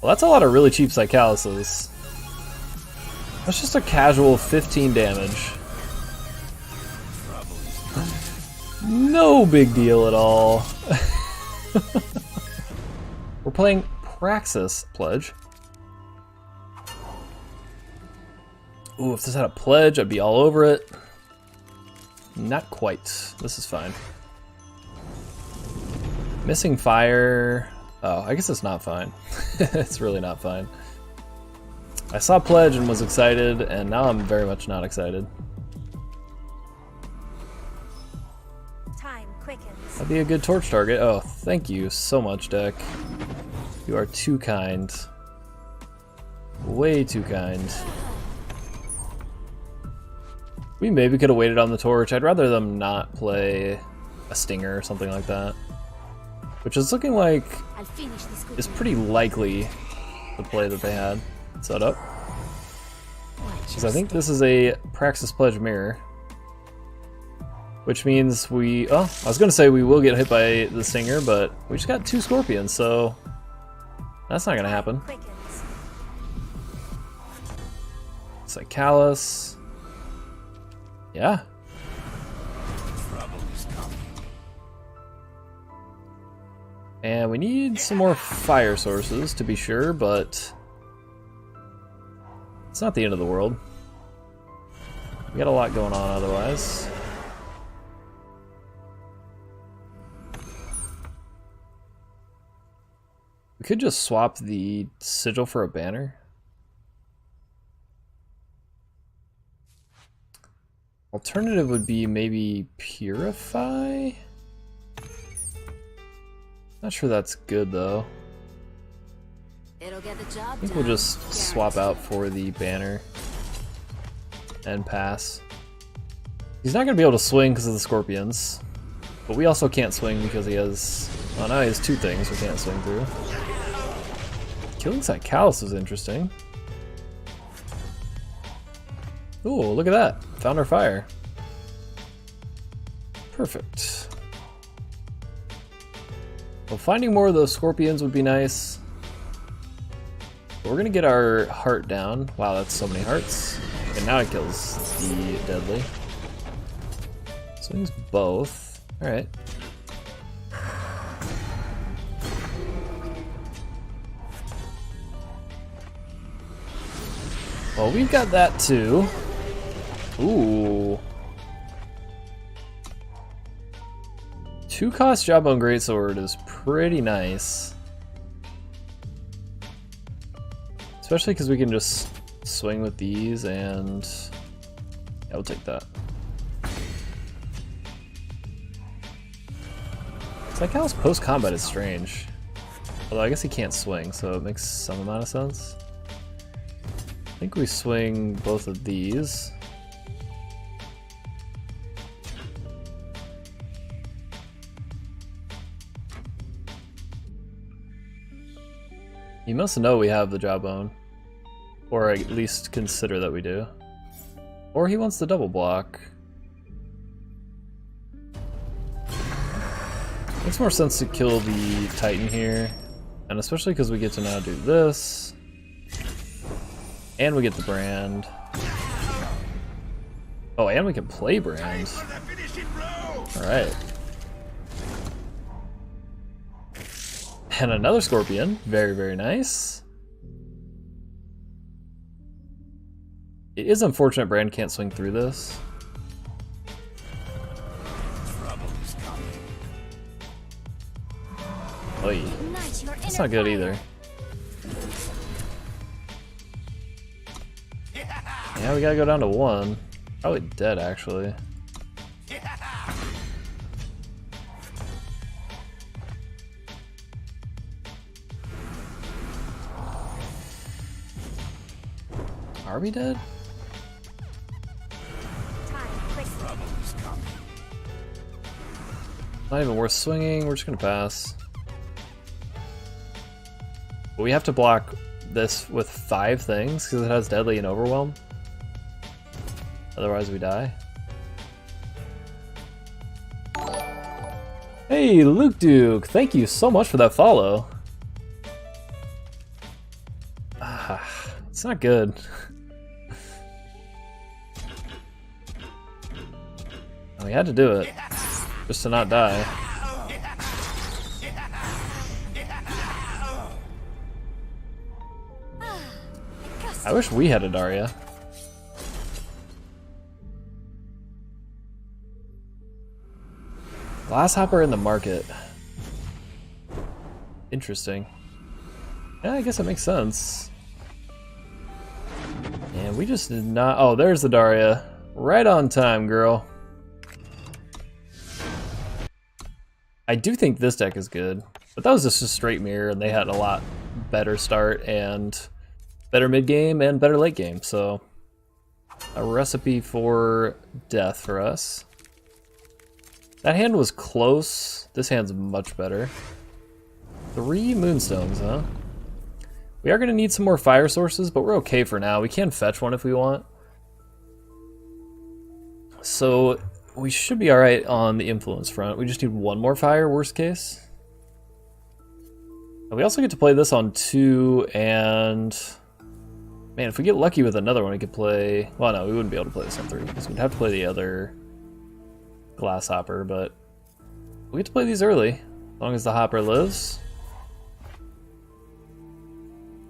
Well, that's a lot of really cheap Cycalises. That's just a casual 15 damage. No big deal at all. We're playing Praxis Pledge. Ooh, if this had a pledge, I'd be all over it. Not quite. This is fine. Missing fire. Oh, I guess it's not fine. It's really not fine. I saw pledge and was excited, and now I'm very much not excited. Time quickens. That'd be a good torch target. Oh, thank you so much, deck. You are too kind. Way too kind. We maybe could have waited on the torch. I'd rather them not play a stinger or something like that. Which is looking like is pretty likely the play that they had set up. Because I think this is a Praxis Pledge mirror. Which means we... Oh, I was going to say we will get hit by the stinger, but we just got 2 scorpions, so... That's not going to happen. Cykalis. Yeah. And we need some more fire sources to be sure, but it's not the end of the world. We got a lot going on otherwise. We could just swap the sigil for a banner. Alternative would be maybe Purify? Not sure that's good though. It'll get the job I think we'll just swap out for the banner and pass. He's not going to be able to swing because of the scorpions, but we also can't swing because he has... Oh, now he has 2 things we can't swing through. Killing Cykalis is interesting. Ooh, look at that. Found our fire. Perfect. Well, finding more of those scorpions would be nice. But we're gonna get our heart down. Wow, that's so many hearts. And now it kills the deadly. Swings both. Alright. Well, we've got that too. Ooh. 2-cost Jawbone Greatsword is pretty nice. Especially because we can just swing with these and... Yeah, we'll take that. Cykalis post-combat is strange. Although I guess he can't swing, so it makes some amount of sense. I think we swing both of these. You must know we have the Jawbone. Or at least consider that we do. Or he wants the double block. Makes more sense to kill the Titan here. And especially because we get to now do this. And we get the brand. Oh, and we can play brand. Alright. And another scorpion. Very, very nice. It is unfortunate brand can't swing through this. Oy. That's not good either. Yeah, we gotta go down to 1. Probably dead, actually. Are we dead? Not even worth swinging, we're just gonna pass. But we have to block this with 5 things because it has Deadly and Overwhelm. Otherwise we die. Hey, Luke Duke, thank you so much for that follow. It's not good. We had to do it, just to not die. I wish we had a Darya. Glasshopper in the market. Interesting. Yeah, I guess it makes sense. And we just did not... Oh, there's the Darya. Right on time, girl. I do think this deck is good, but that was just a straight mirror, and they had a lot better start and better mid game and better late game, so a recipe for death for us. That hand was close. This hand's much better. 3 Moonstones, huh? We are going to need some more fire sources, but we're okay for now. We can fetch one if we want. So we should be alright on the influence front. We just need one more fire, worst case. And we also get to play this on 2, and... Man, if we get lucky with another one, we could play... Well, no, we wouldn't be able to play this on 3, because we'd have to play the other Glasshopper, but... We get to play these early, as long as the Hopper lives.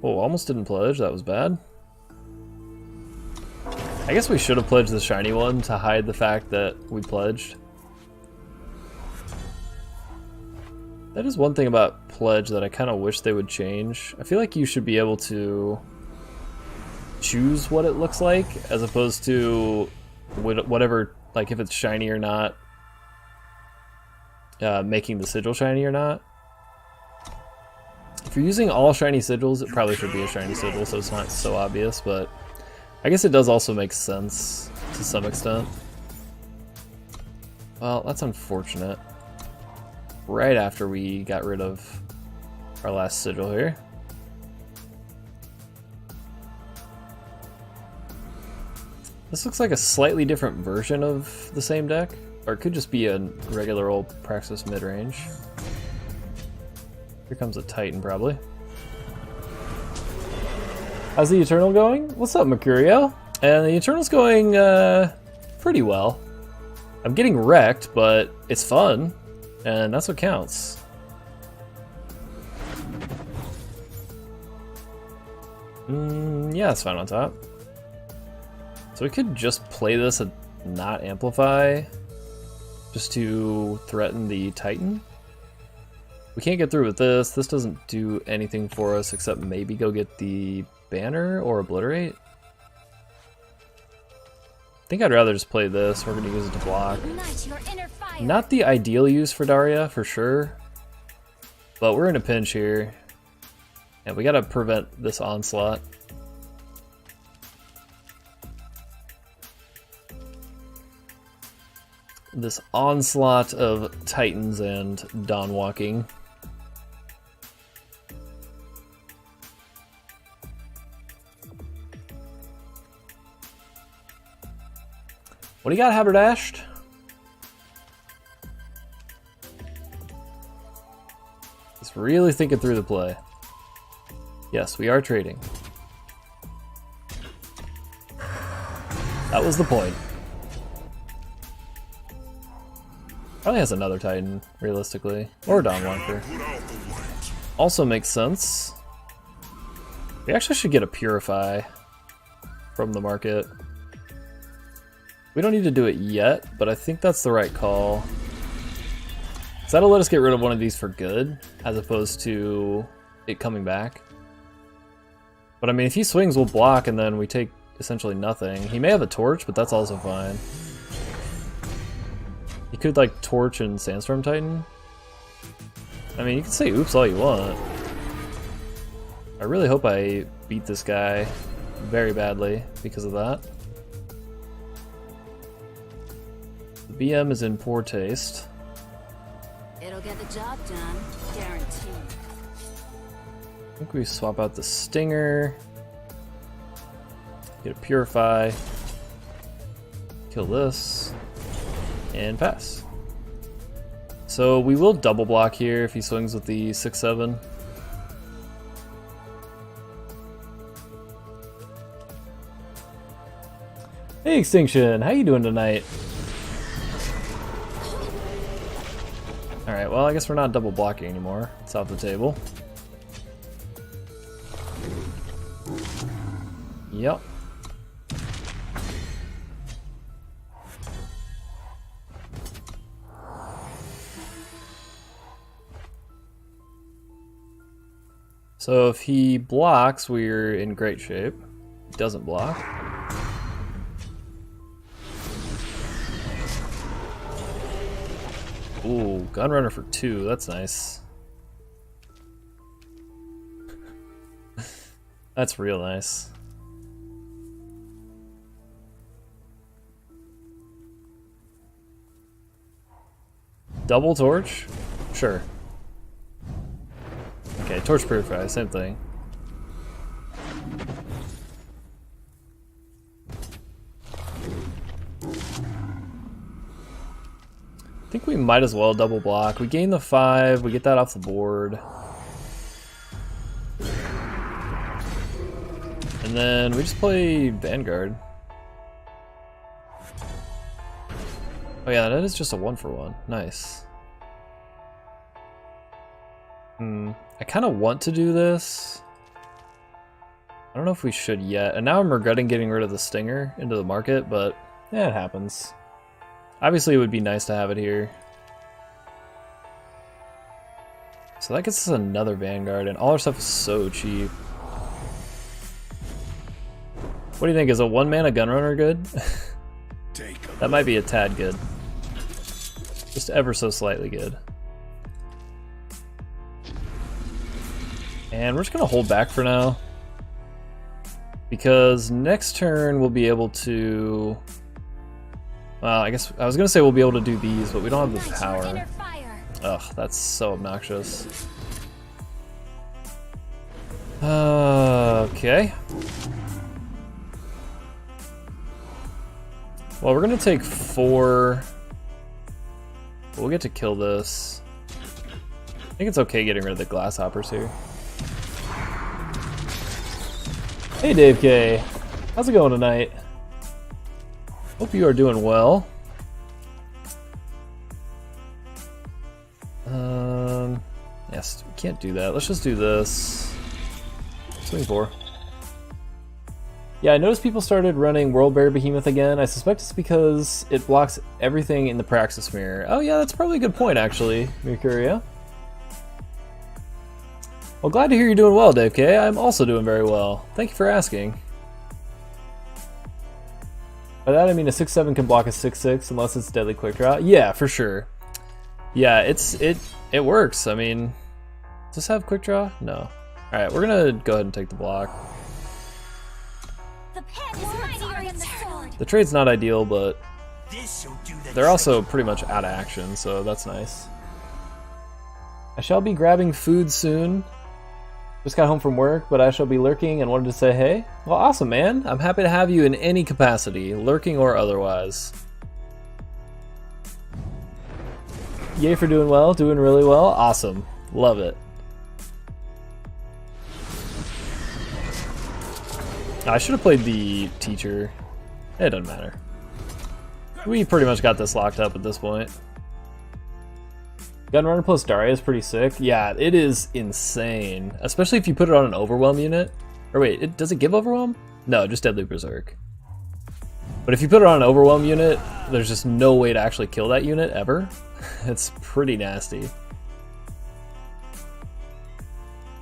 Oh, almost didn't pledge, that was bad. I guess we should have pledged the shiny one to hide the fact that we pledged. That is one thing about pledge that I kind of wish they would change. I feel like you should be able to choose what it looks like, as opposed to whatever, like if it's shiny or not, making the sigil shiny or not. If you're using all shiny sigils, it probably should be a shiny sigil, so it's not so obvious, but I guess it does also make sense to some extent. Well, that's unfortunate. Right after we got rid of our last sigil here. This looks like a slightly different version of the same deck, or it could just be a regular old Praxis mid-range. Here comes a Titan, probably. How's the Eternal going? What's up, Mercurio? And the Eternal's going pretty well. I'm getting wrecked, but it's fun, and that's what counts. Yeah, it's fine on top. So we could just play this and not amplify, just to threaten the Titan. We can't get through with this. This doesn't do anything for us except maybe go get the banner or obliterate. I think I'd rather just play this. We're going to use it to block. Not the ideal use for Darya, for sure. But we're in a pinch here. And we got to prevent this onslaught. This onslaught of Titans and Dawn Walking. What do you got, Haberdashed? He's really thinking through the play. Yes, we are trading. That was the point. Probably has another Titan, realistically. Or Dawnwalker. Also makes sense. We actually should get a Purify from the market. We don't need to do it yet, but I think that's the right call. So that'll let us get rid of one of these for good, as opposed to it coming back. But I mean, if he swings, we'll block, and then we take essentially nothing. He may have a torch, but that's also fine. He could, like, torch and Sandstorm Titan. I mean, you can say oops all you want. I really hope I beat this guy very badly because of that. The BM is in poor taste. It'll get the job done, guaranteed. I think we swap out the Stinger. Get a Purify. Kill this. And pass. So we will double block here if he swings with the 6-7. Hey Extinction, how you doing tonight? Alright, well I guess we're not double blocking anymore. It's off the table. Yep. So if he blocks, we're in great shape. He doesn't block. Ooh, Gunrunner for 2, that's nice. That's real nice. Double torch? Sure. Okay, torch purify, same thing. I think we might as well double block. We gain the 5, we get that off the board. And then we just play Vanguard. Oh yeah, that is just a 1-for-1. Nice. I kind of want to do this. I don't know if we should yet. And now I'm regretting getting rid of the Stinger into the market, but yeah, it happens. Obviously, it would be nice to have it here. So that gets us another Vanguard, and all our stuff is so cheap. What do you think? Is a 1-mana Gunrunner good? That might be a tad good. Just ever so slightly good. And we're just gonna hold back for now. Because next turn we'll be able to... Well, I guess I was gonna say we'll be able to do these, but we don't have the power. Ugh, that's so obnoxious. Okay. Well, we're gonna take 4. We'll get to kill this. I think it's okay getting rid of the Glasshoppers here. Hey Dave K, how's it going tonight? Hope you are doing well. Yes, we can't do that. Let's just do this. Swing 4. Yeah, I noticed people started running World Bear Behemoth again. I suspect it's because it blocks everything in the Praxis mirror. Oh yeah, that's probably a good point actually, Mercuria. Well, glad to hear you're doing well, Dave K. I'm also doing very well. Thank you for asking. By that I mean a 6/7 can block a 6/6 unless it's deadly quick draw. Yeah, for sure. Yeah, it works. I mean, does this have quick draw? No. All right, we're gonna go ahead and take the block. The trade's not ideal, but they're also pretty much out of action, so that's nice. I shall be grabbing food soon. Just got home from work, but I shall be lurking and wanted to say hey. Well, awesome, man. I'm happy to have you in any capacity, lurking or otherwise. Yay for doing well, doing really well. Awesome. Love it. I should have played the teacher. It doesn't matter. We pretty much got this locked up at this point. Gunrunner plus Darya is pretty sick. Yeah, it is insane. Especially if you put it on an Overwhelm unit. Or wait, does it give Overwhelm? No, just Deadly Berserk. But if you put it on an Overwhelm unit, there's just no way to actually kill that unit, ever. It's pretty nasty.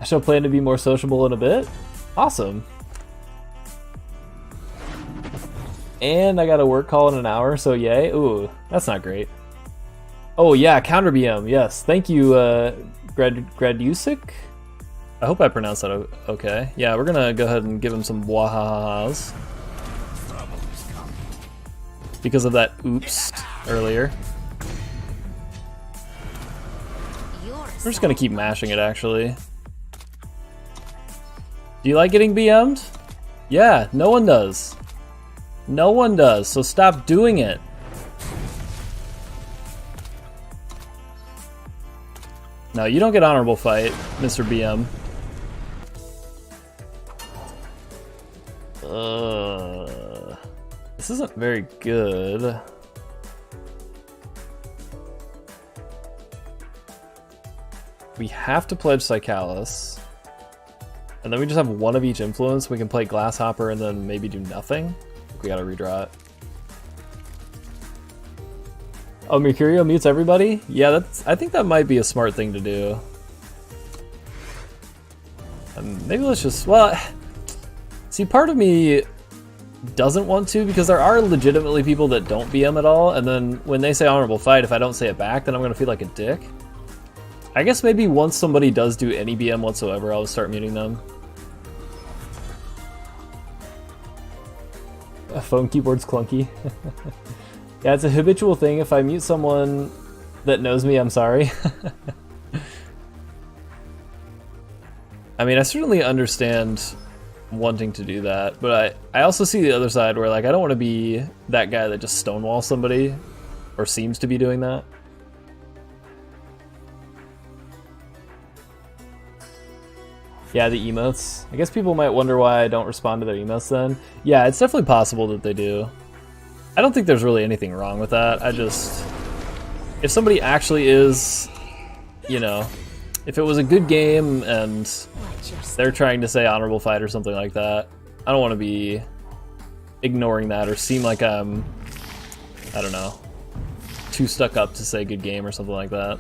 I shall plan to be more sociable in a bit. Awesome. And I got a work call in an hour, so yay. Ooh, that's not great. Oh yeah, counter BM, yes. Thank you, Gradusic? I hope I pronounced that okay. Yeah, we're gonna go ahead and give him some wahahas. Because of that oops earlier. We're just gonna keep mashing it, actually. Do you like getting BM'd? Yeah, no one does. No one does, so stop doing it. No, you don't get honorable fight, Mr. BM. This isn't very good. We have to pledge Cykalis. And then we just have one of each influence. We can play Glasshopper and then maybe do nothing. We gotta redraw it. Oh, Mercurio mutes everybody? Yeah, I think that might be a smart thing to do. Maybe let's just, well, see, part of me doesn't want to because there are legitimately people that don't BM at all, and then when they say honorable fight, if I don't say it back, then I'm gonna feel like a dick. I guess maybe once somebody does do any BM whatsoever, I'll start muting them. Phone keyboard's clunky. Yeah, it's a habitual thing. If I mute someone that knows me, I'm sorry. I mean, I certainly understand wanting to do that, but I also see the other side where, like, I don't want to be that guy that just stonewalls somebody, or seems to be doing that. Yeah, the emotes. I guess people might wonder why I don't respond to their emotes then. Yeah, it's definitely possible that they do. I don't think there's really anything wrong with that. I just... if somebody actually is, you know, if it was a good game and they're trying to say honorable fight or something like that, I don't want to be ignoring that or seem like I'm, I don't know, too stuck up to say good game or something like that.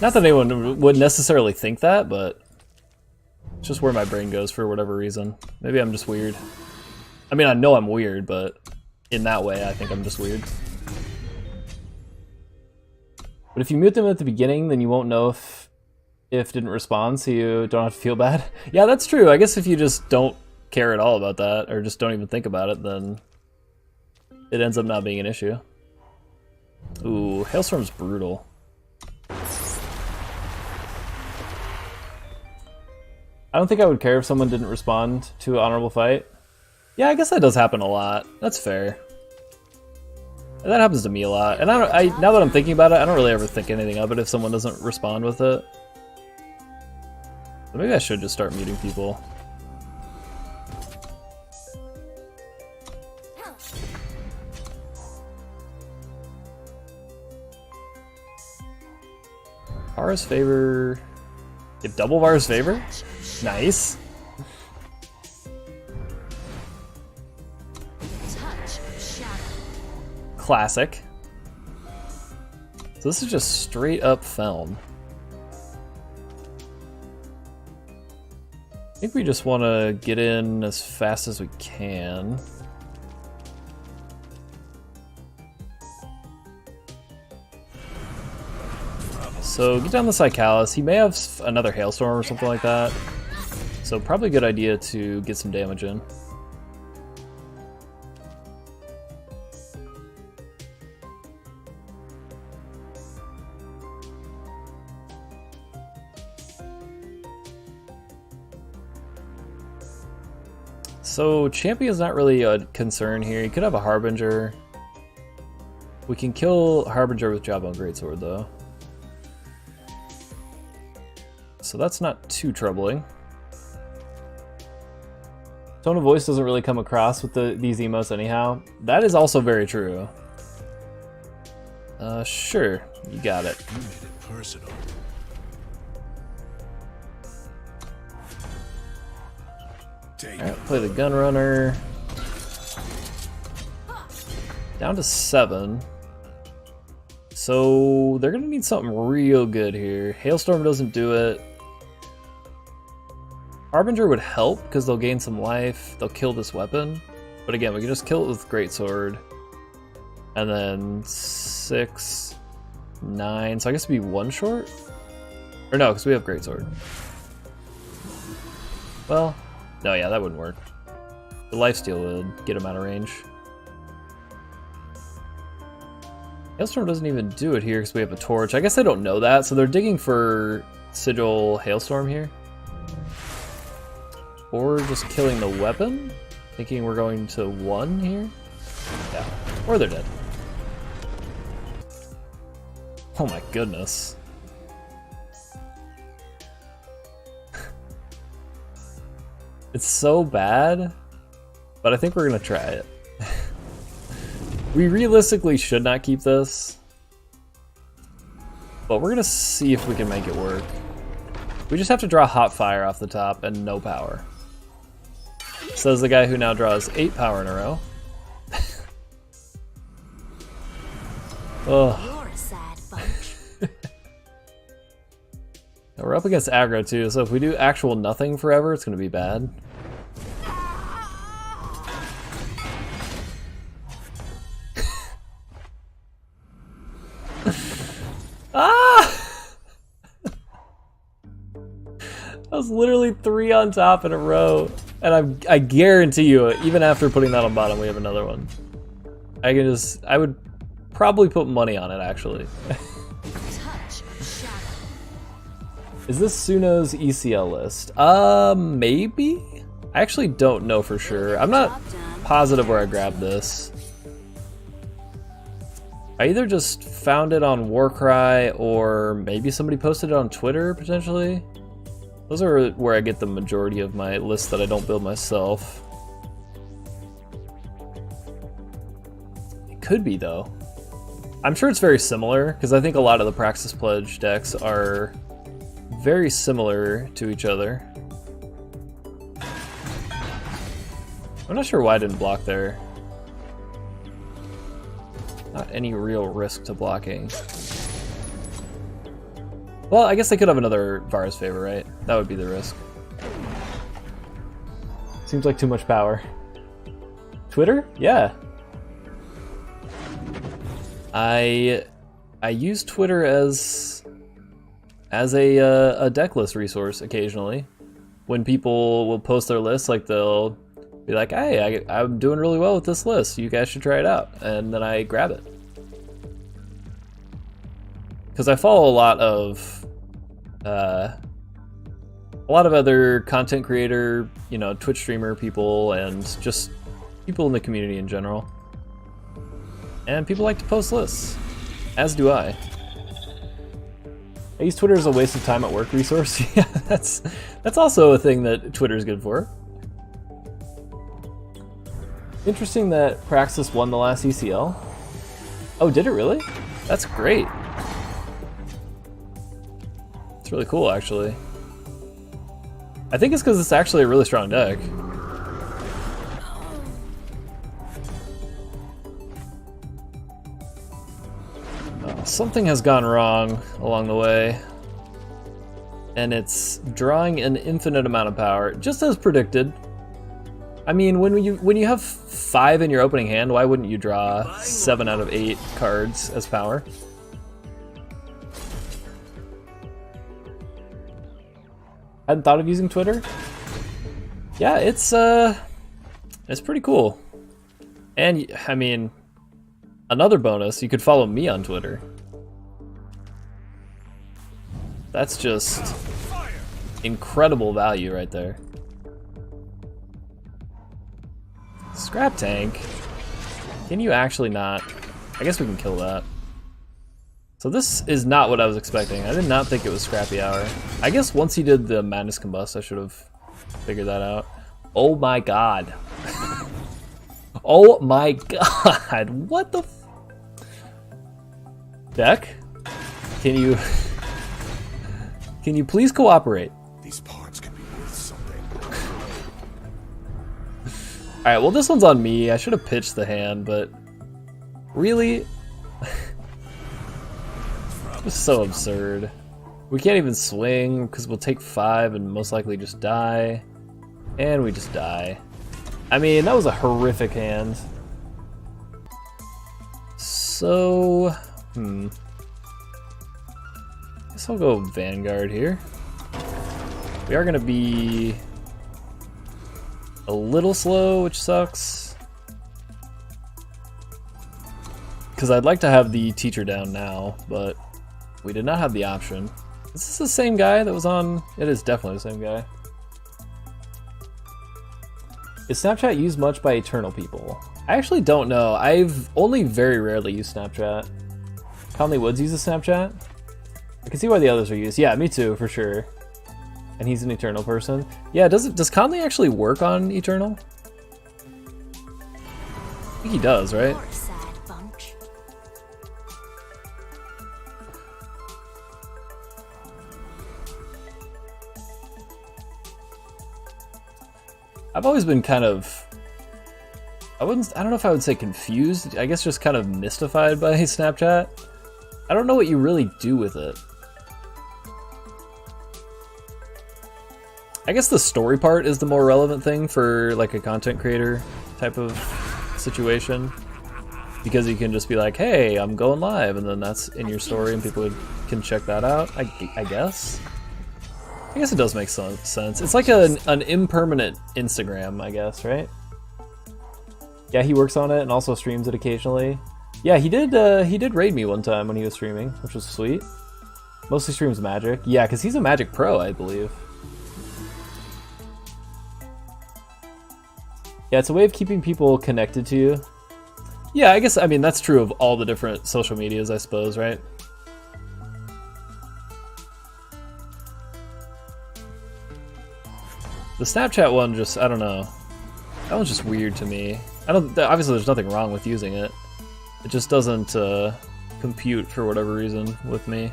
Not that anyone would necessarily think that, but it's just where my brain goes for whatever reason. Maybe I'm just weird. I mean, I know I'm weird, but in that way, I think I'm just weird. But if you mute them at the beginning, then you won't know if didn't respond, so you don't have to feel bad. Yeah, that's true. I guess if you just don't care at all about that, or just don't even think about it, then it ends up not being an issue. Ooh, Hailstorm's brutal. I don't think I would care if someone didn't respond to an honorable fight. Yeah, I guess that does happen a lot. That's fair. That happens to me a lot. And now that I'm thinking about it, I don't really ever think anything of it if someone doesn't respond with it. But maybe I should just start muting people. Vara's favor. Get double Vara's favor? Nice. Classic. So this is just straight up Felm. I think we just want to get in as fast as we can. So get down the Cykalis. He may have another Hailstorm or something like that. So probably a good idea to get some damage in. So Champion's not really a concern here. He could have a Harbinger. We can kill Harbinger with Jawbone Greatsword though. So that's not too troubling. Tone of voice doesn't really come across with these emotes anyhow. That is also very true. Sure, you got it. You made it personal. Alright, play the Gunrunner. Down to 7. So they're gonna need something real good here. Hailstorm doesn't do it. Harbinger would help because they'll gain some life. They'll kill this weapon. But again, we can just kill it with Greatsword. And then 6, 9. So I guess it'd be 1 short? Or no, because we have Greatsword. Well, no, yeah, that wouldn't work. The lifesteal would get him out of range. Hailstorm doesn't even do it here because we have a torch. I guess I don't know that, so they're digging for Sigil Hailstorm here. Or just killing the weapon, thinking we're going to 1 here. Yeah, or they're dead. Oh my goodness. It's so bad, but I think we're gonna try it. We realistically should not keep this, but we're gonna see if we can make it work. We just have to draw Hot Fire off the top and no power. Says the guy who now draws 8 power in a row. Oh. You're a sad bunch. We're up against aggro too, so if we do actual nothing forever, it's gonna be bad. Ah! That was literally 3 on top in a row. And I guarantee you, even after putting that on bottom, we have another one. I would probably put money on it, actually. Is this Suno's ECL list? Maybe? I actually don't know for sure. I'm not positive where I grabbed this. I either just found it on Warcry or maybe somebody posted it on Twitter, potentially. Those are where I get the majority of my lists that I don't build myself. It could be, though. I'm sure it's very similar, because I think a lot of the Praxis Pledge decks are very similar to each other. I'm not sure why I didn't block there. Not any real risk to blocking. Well, I guess they could have another Vara's Favor, right? That would be the risk. Seems like too much power. Twitter? Yeah. I use Twitter as a decklist resource occasionally. When people will post their lists, like they'll be like, hey, I'm doing really well with this list, you guys should try it out. And then I grab it. Because I follow a lot of other content creator, you know, Twitch streamer people, and just people in the community in general. And people like to post lists, as do I. I use Twitter as a waste of time at work resource. Yeah, that's also a thing that Twitter's good for. Interesting that Praxis won the last ECL. Oh, did it really? That's great. It's really cool, actually. I think it's because it's actually a really strong deck. Something has gone wrong along the way, and it's drawing an infinite amount of power, just as predicted. I mean, when you have 5 in your opening hand, why wouldn't you draw 7 out of 8 cards as power? Hadn't thought of using Twitter. Yeah, it's pretty cool. And I mean, another bonus, you could follow me on Twitter. That's just incredible value right there. Scrap tank. Can you actually not? I guess we can kill that. So this is not what I was expecting. I did not think it was Scrappy Hour. I guess once he did the Madness Combust, I should have figured that out. Oh my god. Oh my god. What the f— Deck? Can you please cooperate? These parts can be worth something. Alright, well this one's on me. I should have pitched the hand, but really? It's so absurd. We can't even swing because we'll take 5 and most likely just die. And we just die. I mean, that was a horrific hand. So, guess I'll go Vanguard here. We are gonna be a little slow, which sucks. Because I'd like to have the teacher down now, but we did not have the option. Is this the same guy that was on? It is definitely the same guy. Is Snapchat used much by Eternal people? I actually don't know. I've only very rarely used Snapchat. Conley Woods uses Snapchat? I can see why the others are used. Yeah, me too, for sure. And he's an Eternal person. Yeah, does Conley actually work on Eternal? I think he does, right? You're a sad bunch. I've always been kind of, I don't know if I would say confused, I guess just kind of mystified by Snapchat. I don't know what you really do with it. I guess the story part is the more relevant thing for like a content creator type of situation, because you can just be like, hey, I'm going live, and then that's in your story and people can check that out. I guess it does make some sense. It's like an impermanent Instagram, I guess, right? Yeah, he works on it and also streams it occasionally. Yeah, he did raid me one time when he was streaming, which was sweet. Mostly streams Magic. Yeah, because he's a Magic pro, I believe. Yeah, it's a way of keeping people connected to you. Yeah, I guess, I mean, that's true of all the different social medias, I suppose, right? The Snapchat one just, I don't know. That one's just weird to me. Obviously there's nothing wrong with using it. It just doesn't compute for whatever reason with me.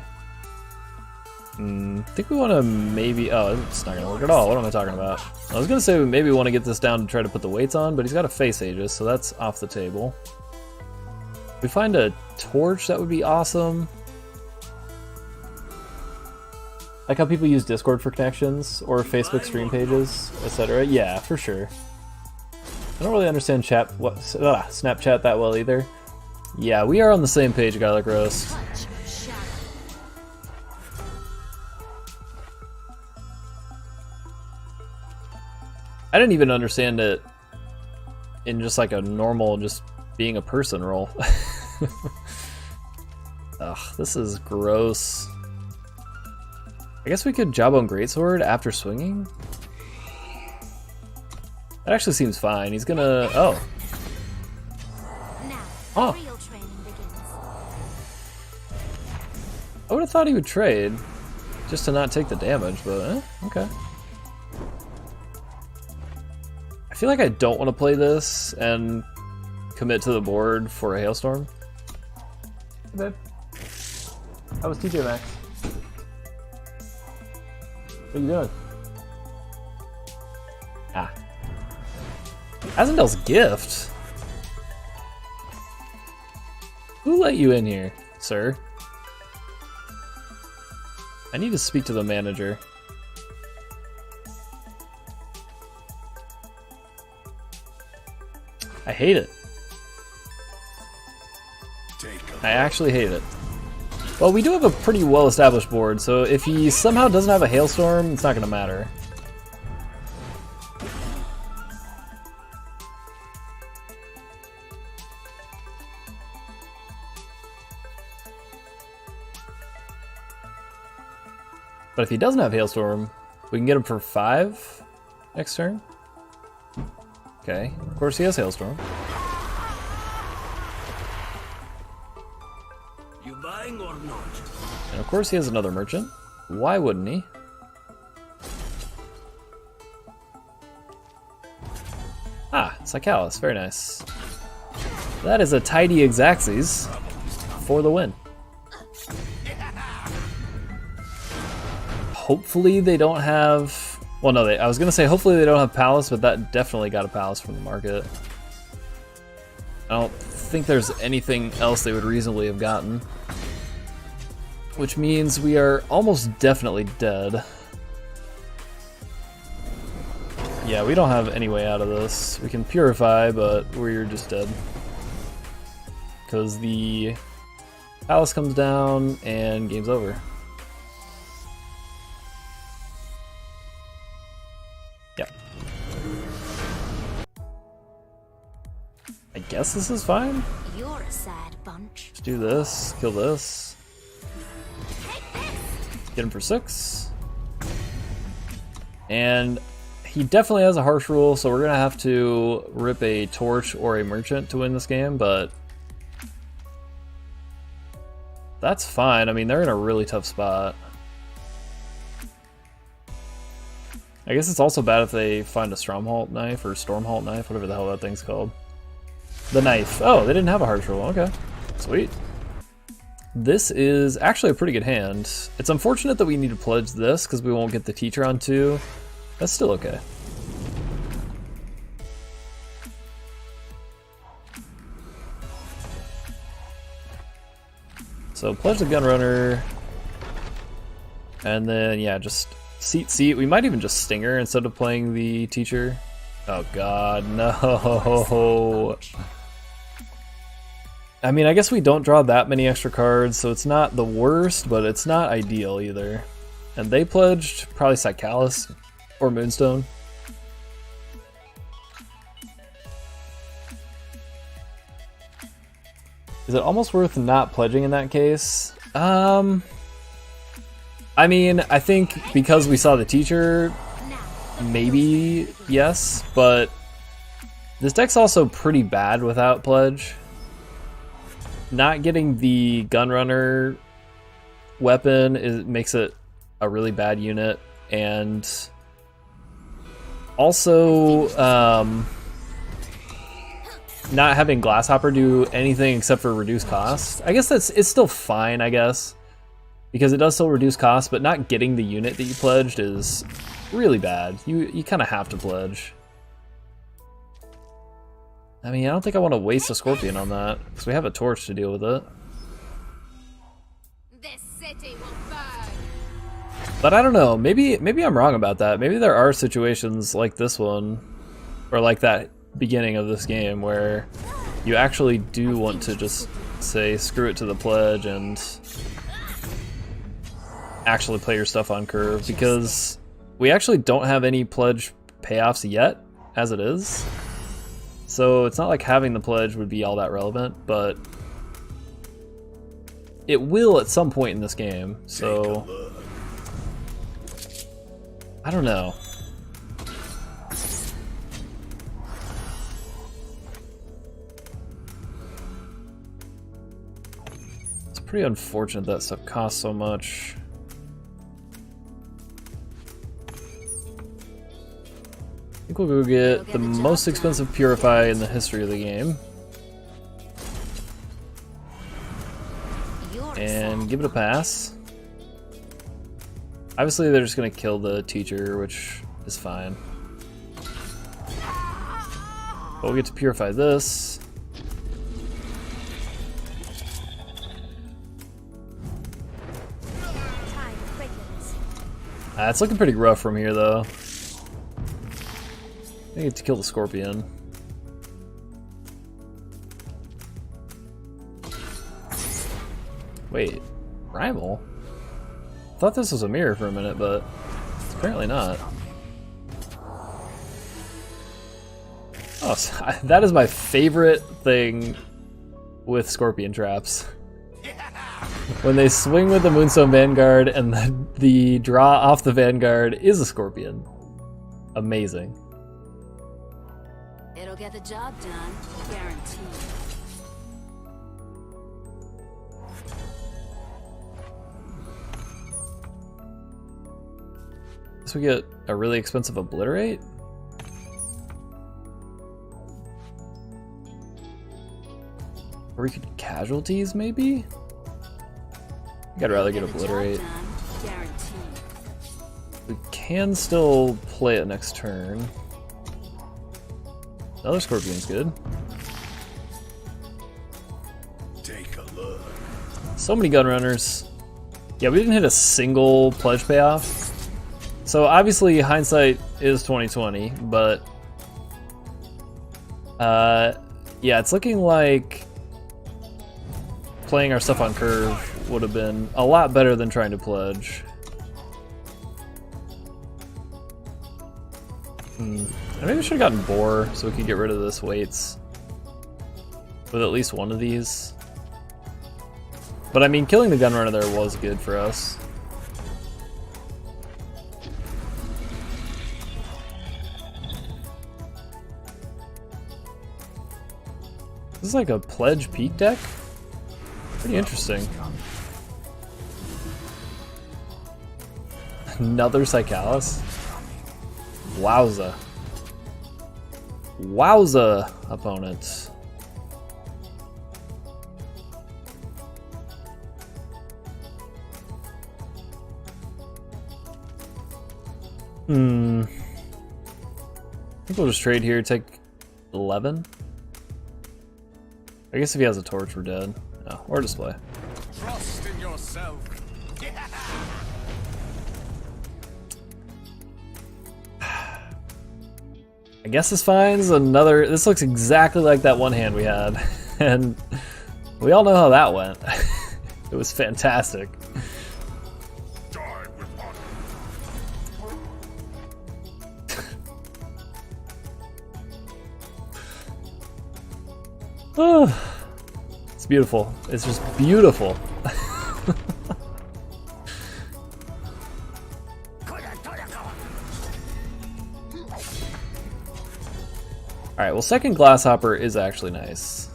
I think we want to maybe... Oh, it's not going to work at all. What am I talking about? I was going to say we maybe want to get this down to try to put the weights on, but he's got a face Aegis, so that's off the table. If we find a torch, that would be awesome. Like how people use Discord for connections, or Facebook stream pages, etc. Yeah, for sure. I don't really understand Snapchat that well either. Yeah, we are on the same page, Garlic Roast. I didn't even understand it in just like a normal, just being a person role. Ugh, this is gross. I guess we could Jawbone Greatsword after swinging? That actually seems fine. He's gonna... Oh. Now, real training begins. I would have thought he would trade just to not take the damage, but okay. I feel like I don't want to play this and commit to the board for a Hailstorm. Hey, babe. How was TJ Maxx? What are you doing? Ah. Azendel's gift? Who let you in here, sir? I need to speak to the manager. I hate it. I actually hate it. Well, we do have a pretty well-established board, so if he somehow doesn't have a Hailstorm, it's not going to matter. But if he doesn't have Hailstorm, we can get him for 5 next turn. Okay, of course he has Hailstorm. You buying or not? And of course he has another merchant. Why wouldn't he? Ah, Cykalis, very nice. That is a tidy Xaxes for the win. Hopefully they don't have... Well, no, I was going to say hopefully they don't have Palace, but that definitely got a Palace from the market. I don't think there's anything else they would reasonably have gotten. Which means we are almost definitely dead. Yeah, we don't have any way out of this. We can Purify, but we're just dead. Because the Palace comes down and game's over. Yeah. I guess this is fine. You're a sad bunch. Let's do this, kill this. Get him for 6. And he definitely has a harsh rule, so we're gonna have to rip a torch or a merchant to win this game, but that's fine. I mean, they're in a really tough spot. I guess it's also bad if they find a Stromhalt knife or Stormhalt knife, whatever the hell that thing's called. The knife. Oh, they didn't have a harsh roll. Okay. Sweet. This is actually a pretty good hand. It's unfortunate that we need to pledge this because we won't get the teacher on 2. That's still okay. So pledge the Gunrunner. And then, yeah, just seat. We might even just Stinger instead of playing the teacher. Oh god, no. I mean, I guess we don't draw that many extra cards, so it's not the worst, but it's not ideal either. And they pledged probably Cykalis or Moonstone. Is it almost worth not pledging in that case? I mean, I think because we saw the teacher, maybe yes, but this deck's also pretty bad without pledge. Not getting the Gunrunner weapon makes it a really bad unit, and also not having Glasshopper do anything except for reduce cost. I guess it's still fine, I guess, because it does still reduce cost, but not getting the unit that you pledged is really bad. You kind of have to pledge. I mean, I don't think I want to waste a Scorpion on that, because we have a torch to deal with it. This city will burn. But I don't know, maybe I'm wrong about that. Maybe there are situations like this one, or like that beginning of this game, where you actually do want to just say screw it to the pledge and actually play your stuff on curve, because we actually don't have any pledge payoffs yet, as it is. So it's not like having the pledge would be all that relevant, but it will at some point in this game, so I don't know. It's pretty unfortunate that stuff costs so much. I think we'll go get the most expensive Purify in the history of the game. And give it a pass. Obviously they're just going to kill the teacher, which is fine. But we'll get to Purify this. It's looking pretty rough from here though. I get to kill the Scorpion. Wait, Rival? I thought this was a mirror for a minute, but it's apparently not. Oh, so that is my favorite thing with Scorpion traps. When they swing with the Moonstone Vanguard and the draw off the Vanguard is a Scorpion. Amazing. It'll get the job done, guaranteed. So we get a really expensive Obliterate? Or we could Casualties, maybe? I think I'd rather get Obliterate. We can still play it next turn. Another Scorpion's good. Take a look. So many Gunrunners. Yeah, we didn't hit a single pledge payoff. So obviously hindsight is 2020, but yeah, it's looking like playing our stuff on curve would have been a lot better than trying to pledge. Maybe we should have gotten Boar so we could get rid of this weights with at least one of these. But I mean, killing the Gunrunner there was good for us. This is like a pledge peak deck? Pretty interesting. Another Cykalis? Wowza. Wowza, opponent. I think we'll just trade here, take 11. I guess if he has a torch, we're dead. No, or display. Trust in yourself. I guess this finds another. This looks exactly like that one hand we had, and we all know how that went. It was fantastic. Die with honor. It's beautiful. It's just beautiful. Alright, well, second Glasshopper is actually nice.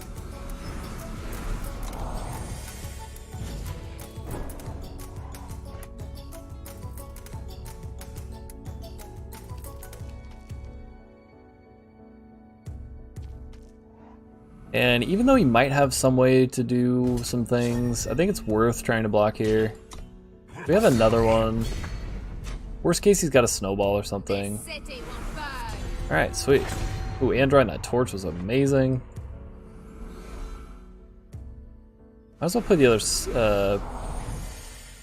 And even though he might have some way to do some things, I think it's worth trying to block here. We have another one. Worst case, he's got a snowball or something. Alright, sweet. Ooh, Android and that torch was amazing. Might as well play the other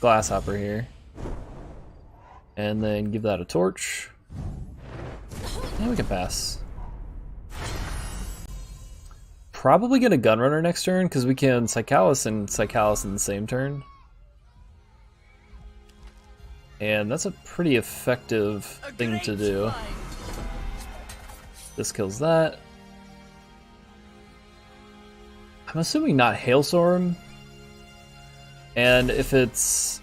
Glasshopper here. And then give that a torch. And we can pass. Probably get a Gunrunner next turn, because we can Cykalis and Cykalis in the same turn. And that's a pretty effective thing to do. This kills that. I'm assuming not Hailstorm. And if it's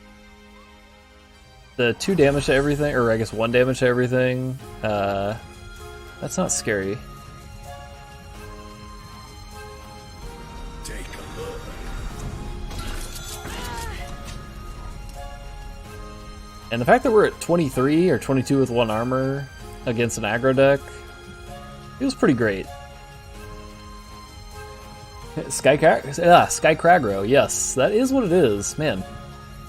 the 2 damage to everything, or I guess 1 damage to everything, that's not scary. Take a look. And the fact that we're at 23 or 22 with 1 armor against an aggro deck feels pretty great. Skycragro, yes, that is what it is. Man,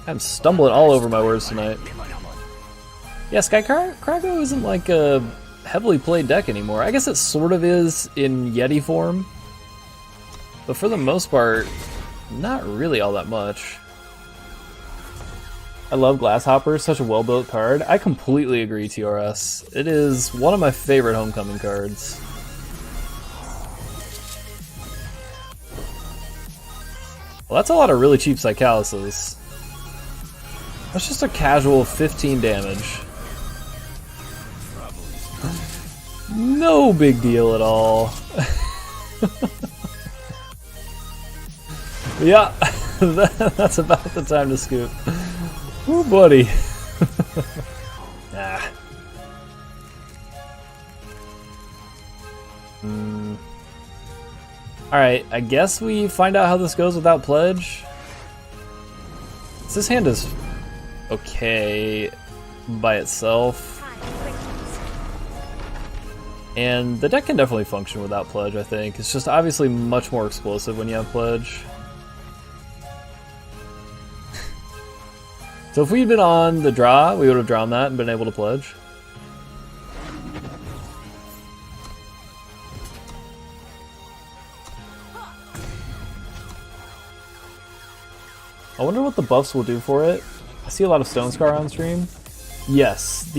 I'm stumbling all over my words tonight. Yeah, Skycragro isn't like a heavily played deck anymore. I guess it sort of is in Yeti form, but for the most part, not really all that much. I love Glasshopper, such a well-built card. I completely agree, TRS. It is one of my favorite homecoming cards. Well, that's a lot of really cheap Cycalises. That's just a casual 15 damage. No big deal at all. Yeah, that's about the time to scoop. Ooh, buddy. Ah. Alright, I guess we find out how this goes without pledge. This hand is okay by itself. And the deck can definitely function without pledge, I think. It's just obviously much more explosive when you have pledge. So if we'd been on the draw, we would have drawn that and been able to pledge. I wonder what the buffs will do for it. I see a lot of Stone Scar on stream. Yes,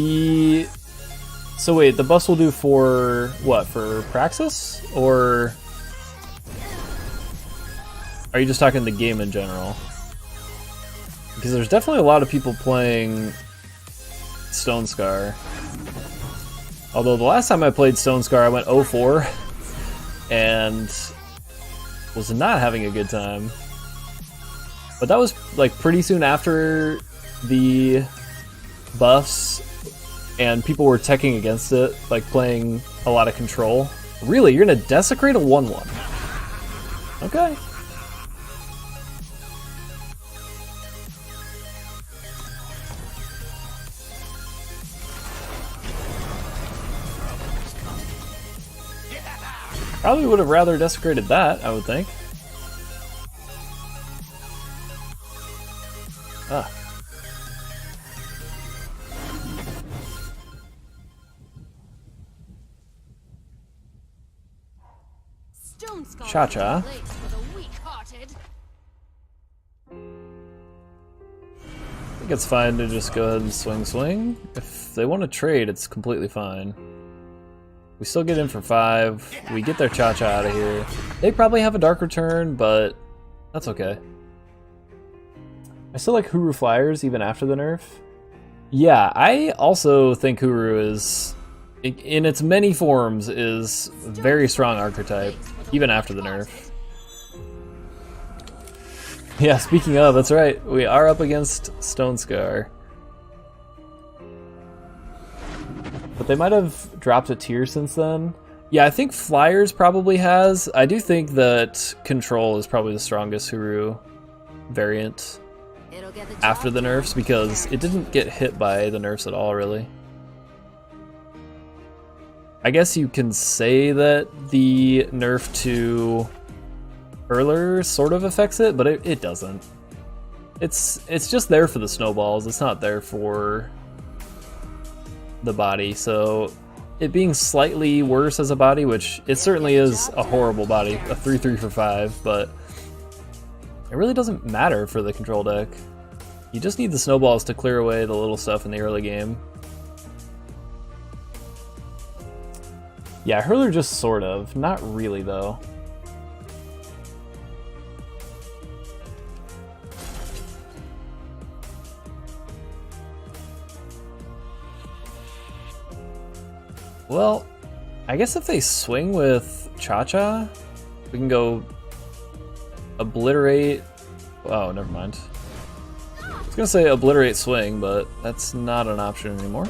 so wait, the buffs will do for what? For Praxis? Or are you just talking the game in general? Because there's definitely a lot of people playing Stone Scar. Although the last time I played Stone Scar, I went 0-4 and was not having a good time. But that was like pretty soon after the buffs, and people were teching against it, like playing a lot of control. Really, you're gonna desecrate a 1/1? Okay. Probably would have rather desecrated that, I would think. Ah. Cha-cha. I think it's fine to just go ahead and swing. If they want to trade, it's completely fine. We still get in for 5. We get their Cha-Cha out of here. They probably have a Dark Return, but that's okay. I still like Huru Flyers even after the nerf. Yeah, I also think Huru is, in its many forms, is a very strong archetype, even after the nerf. Yeah, speaking of, that's right. We are up against Stone Scar. But they might have dropped a tier since then. Yeah, I think Flyers probably has. I do think that Control is probably the strongest Huru variant after the nerfs, because it didn't get hit by the nerfs at all, really. I guess you can say that the nerf to Hurler sort of affects it, but it doesn't. It's just there for the snowballs. It's not there for the body, so it being slightly worse as a body, which it certainly is a horrible body, a 3-3 for 5, but it really doesn't matter for the control deck. You just need the snowballs to clear away the little stuff in the early game. Yeah, Hurler just sort of. Not really, though. Well, I guess if they swing with Cha-Cha, we can go obliterate. Oh, never mind. I was gonna say obliterate swing, but that's not an option anymore.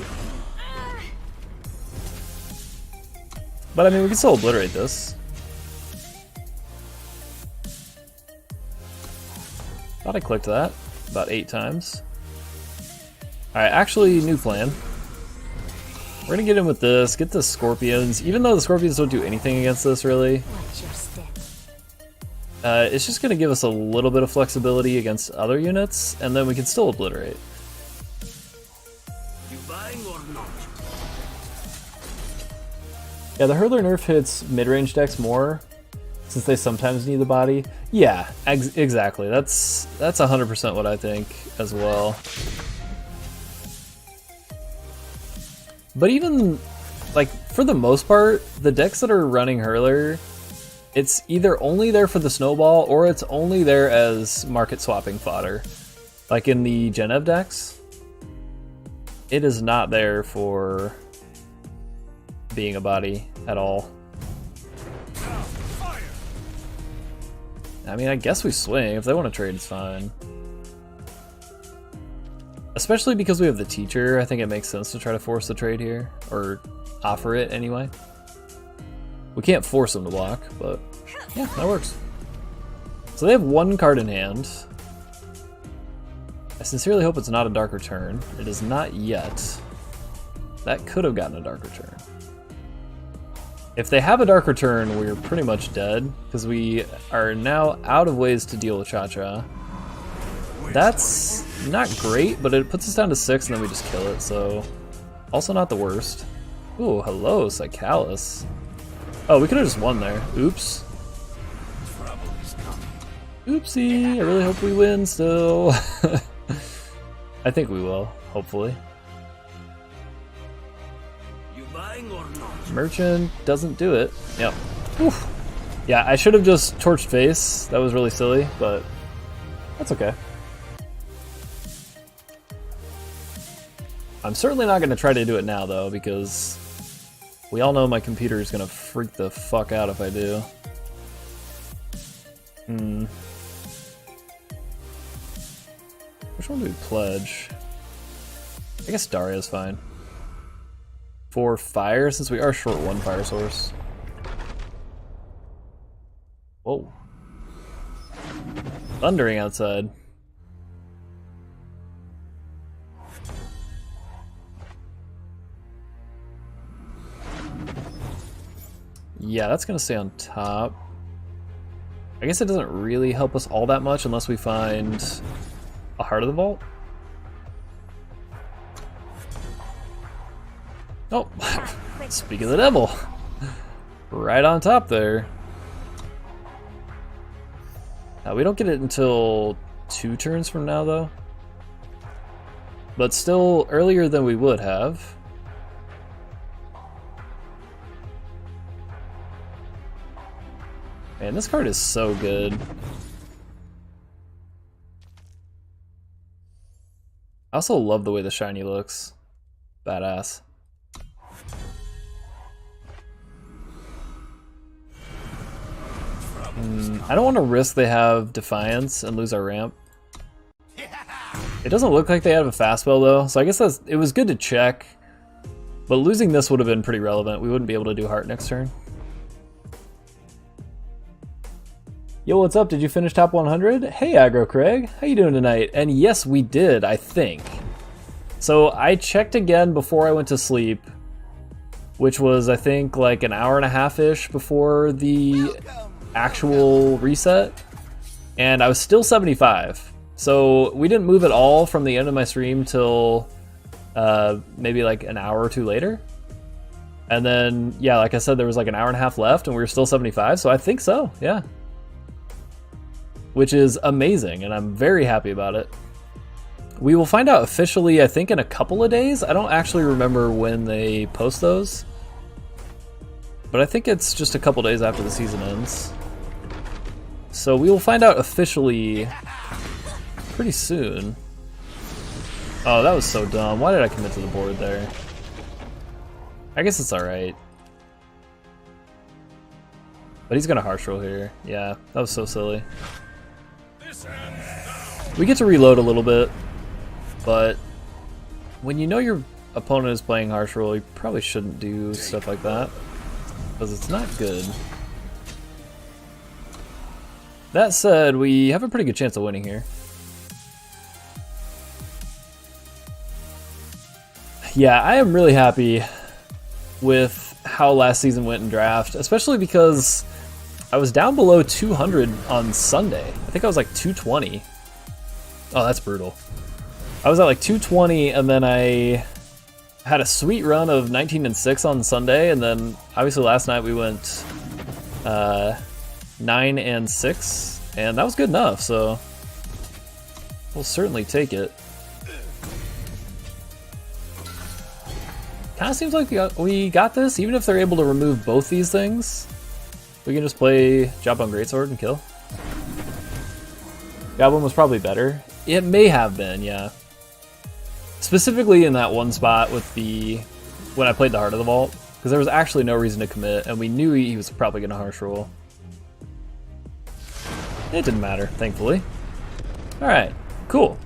But I mean, we can still obliterate this. Thought I clicked that about 8 times. Alright, actually, new plan. We're gonna get in with this, get the Scorpions, even though the Scorpions don't do anything against this, really. It's just gonna give us a little bit of flexibility against other units, and then we can still obliterate. You buying or not? Yeah, the Hurler nerf hits mid-range decks more, since they sometimes need the body. Yeah, exactly. That's 100% what I think as well. But even, like, for the most part, the decks that are running Hurler, it's either only there for the snowball, or it's only there as market swapping fodder. Like in the Genev decks, it is not there for being a body at all. I mean, I guess we swing. If they want to trade, it's fine. Especially because we have the teacher, I think it makes sense to try to force the trade here, or offer it anyway. We can't force them to block, but yeah, that works. So they have 1 card in hand. I sincerely hope it's not a Dark Return. It is not yet. That could have gotten a Dark Return. If they have a Dark Return, we're pretty much dead, because we are now out of ways to deal with Cha-Cha. That's not great, but it puts us down to 6 and then we just kill it, so also not the worst. Ooh, hello, Cykalis. Oh, we could have just won there. Oops. Oopsie, I really hope we win still. I think we will, hopefully. You buying or not? Merchant doesn't do it. Yep. Oof. Yeah, I should have just torched face. That was really silly, but that's okay. I'm certainly not going to try to do it now, though, because we all know my computer is going to freak the fuck out if I do. Which one do we pledge? I guess Darya's fine. For fire, since we are short 1 fire source. Whoa. Thundering outside. Yeah, that's gonna stay on top. I guess it doesn't really help us all that much unless we find a Heart of the Vault. Oh, speak of the devil. Right on top there. We don't get it until 2 turns from now, though. But still earlier than we would have. Man, this card is so good. I also love the way the shiny looks. Badass. I don't want to risk they have Defiance and lose our ramp. It doesn't look like they have a fast spell though, so I guess it was good to check. But losing this would have been pretty relevant. We wouldn't be able to do Heart next turn. Yo, what's up? Did you finish top 100? Hey, Aggro Craig. How you doing tonight? And yes, we did, I think. So I checked again before I went to sleep, which was, I think, like an hour and a half-ish before the actual reset, and I was still 75. So we didn't move at all from the end of my stream till maybe like an hour or two later. And then, yeah, like I said, there was like an hour and a half left and we were still 75, so I think so, yeah. Which is amazing, and I'm very happy about it. We will find out officially, I think, in a couple of days. I don't actually remember when they post those, but I think it's just a couple days after the season ends. So we will find out officially pretty soon. Oh, that was so dumb. Why did I commit to the board there? I guess it's alright. But he's gonna harsh roll here. Yeah, that was so silly. We get to reload a little bit, but when you know your opponent is playing harsh roll, you probably shouldn't do stuff like that, because it's not good. That said, we have a pretty good chance of winning here. Yeah, I am really happy with how last season went in draft, especially because I was down below 200 on Sunday. I think I was like 220. Oh, that's brutal. I was at like 220, and then I had a sweet run of 19-6 on Sunday, and then obviously last night we went 9-6, and that was good enough, so we'll certainly take it. Kind of seems like we got this, even if they're able to remove both these things. We can just play Jawbone Greatsword and kill. Jawbone was probably better. It may have been, yeah. Specifically in that one spot with when I played the Heart of the Vault, because there was actually no reason to commit, and we knew he was probably going to harsh roll. It didn't matter, thankfully. Alright, cool.